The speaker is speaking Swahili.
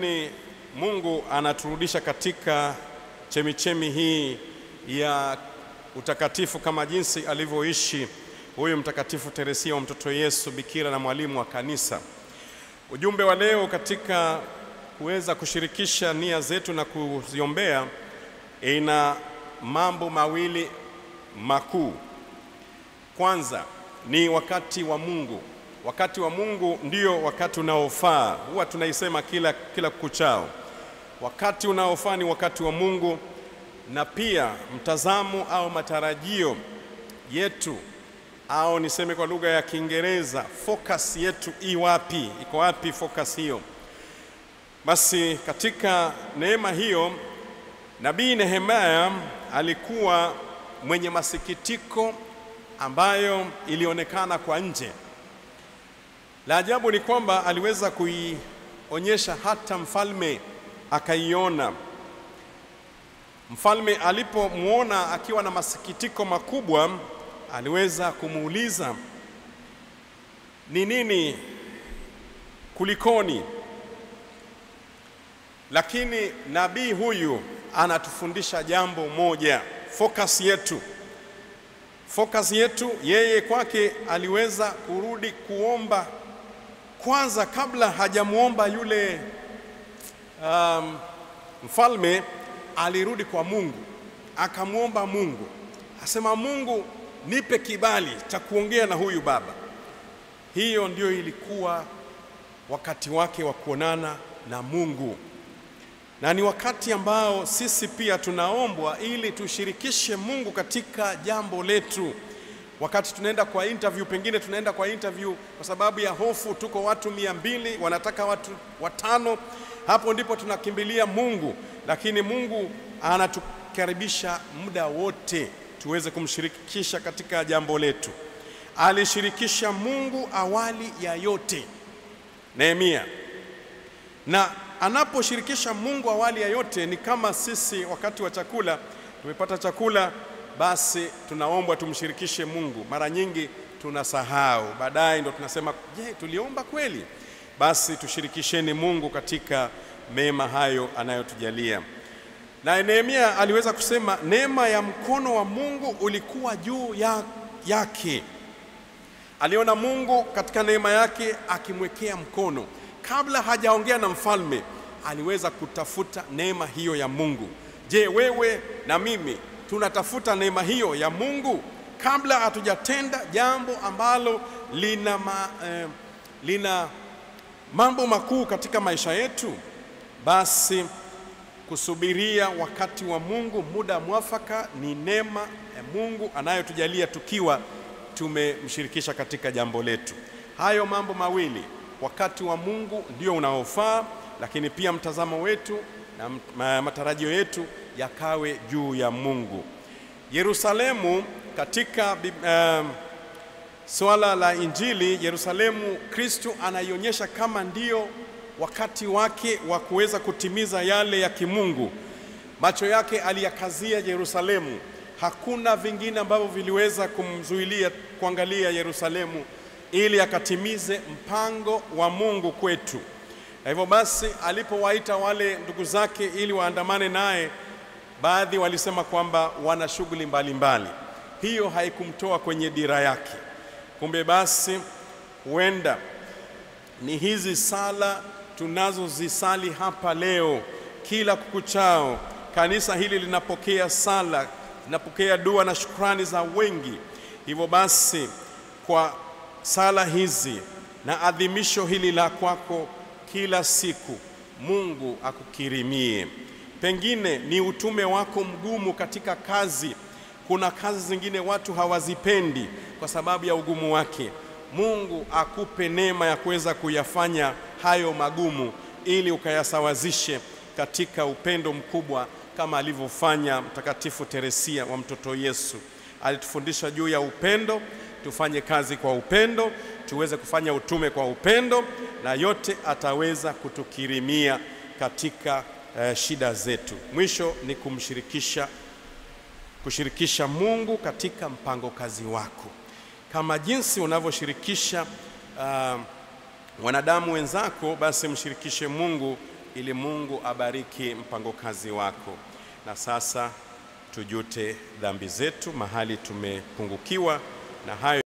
Ni Mungu anaturudisha katika chemichemi hii ya utakatifu kama jinsi alivyoishi huyu mtakatifu Teresia wa mtoto Yesu, bikira na mwalimu wa kanisa. Ujumbe wa leo katika kuweza kushirikisha nia zetu na kuziombea ina mambo mawili makuu. Kwanza ni wakati wa Mungu. Wakati wa Mungu ndio wakati unaofaa. Huwa tunaisema kila kuchao. Wakati unaofaa ni wakati wa Mungu, na pia mtazamo au matarajio yetu, au niseme kwa lugha ya Kiingereza, focus yetu iko wapi focus hiyo? Basi katika neema hiyo Nabii Nehemia alikuwa mwenye masikitiko ambayo ilionekana kwa nje. La ajabu ni kwamba aliweza kuionyesha hata mfalme akaiona. Mfalme alipomuona akiwa na masikitiko makubwa, aliweza kumuuliza, ni nini, kulikoni? Lakini nabii huyu anatufundisha jambo moja, focus yetu. Yeye kwake aliweza kurudi kuomba kwanza, kabla hajamuomba yule mfalme. Alirudi kwa Mungu, akamuomba Mungu, asema, Mungu, nipe kibali cha kuongea na huyu baba. Hiyo ndio ilikuwa wakati wake wa kuonana na Mungu, na ni wakati ambao sisi pia tunaombwa ili tushirikishe Mungu katika jambo letu. Wakati tunaenda kwa interview, pengine tunaenda kwa interview kwa sababu ya hofu, tuko watu 200, wanataka watu 5, hapo ndipo tunakimbilia Mungu. Lakini Mungu anatukaribisha muda wote tuweze kumshirikisha katika jambo letu. Alishirikisha Mungu awali ya yote Nehemia, na anaposhirikisha Mungu awali ya yote ni kama sisi wakati wa chakula, tumepata chakula, basi tunaombwa tumshirikishe Mungu. Mara nyingi tunasahau, baadaye ndo tunasema, je, tuliomba kweli? Basi tushirikisheni Mungu katika mema hayo anayotujalia. Na Nehemia aliweza kusema neema ya mkono wa Mungu ulikuwa juu yake. Aliona Mungu katika neema yake akimwekea mkono. Kabla hajaongea na mfalme, aliweza kutafuta neema hiyo ya Mungu. Je, wewe na mimi tunatafuta neema hiyo ya Mungu kabla hatujatenda jambo ambalo lina mambo makuu katika maisha yetu? Basi kusubiria wakati wa Mungu, muda mwafaka, ni neema ya Mungu anayotujalia tukiwa tumemshirikisha katika jambo letu. Hayo mambo mawili, wakati wa Mungu ndio unaofaa, lakini pia mtazamo wetu na matarajio yetu yakawe juu ya Mungu. Yerusalemu, katika swala la Injili, Yerusalemu Kristo anaionyesha kama ndio wakati wake wa kuweza kutimiza yale ya kimungu. Macho yake aliyakazia Yerusalemu. Hakuna vingine ambavyo viliweza kumzuilia kuangalia Yerusalemu ili akatimize mpango wa Mungu kwetu. Na hivyo basi alipowaita wale ndugu zake ili waandamane naye, baadhi walisema kwamba wana shughuli mbalimbali. Hiyo haikumtoa kwenye dira yake. Kumbe basi huenda ni hizi sala tunazozisali hapa leo, kila kukuchao kanisa hili linapokea sala, linapokea dua na shukrani za wengi. Hivyo basi kwa sala hizi na adhimisho hili la kwako kila siku, Mungu akukirimie. Pengine ni utume wako mgumu katika kazi. Kuna kazi zingine watu hawazipendi kwa sababu ya ugumu wake. Mungu akupe neema ya kuweza kuyafanya hayo magumu ili ukayasawazishe katika upendo mkubwa kama alivyofanya mtakatifu Teresia wa mtoto Yesu. Alitufundisha juu ya upendo, tufanye kazi kwa upendo, tuweze kufanya utume kwa upendo, na yote ataweza kutukirimia katika shida zetu. Mwisho ni kushirikisha Mungu katika mpango kazi wako. Kama jinsi unavyoshirikisha wanadamu wenzako, basi mshirikishe Mungu ili Mungu abariki mpango kazi wako. Na sasa tujute dhambi zetu mahali tumepungukiwa, na hayo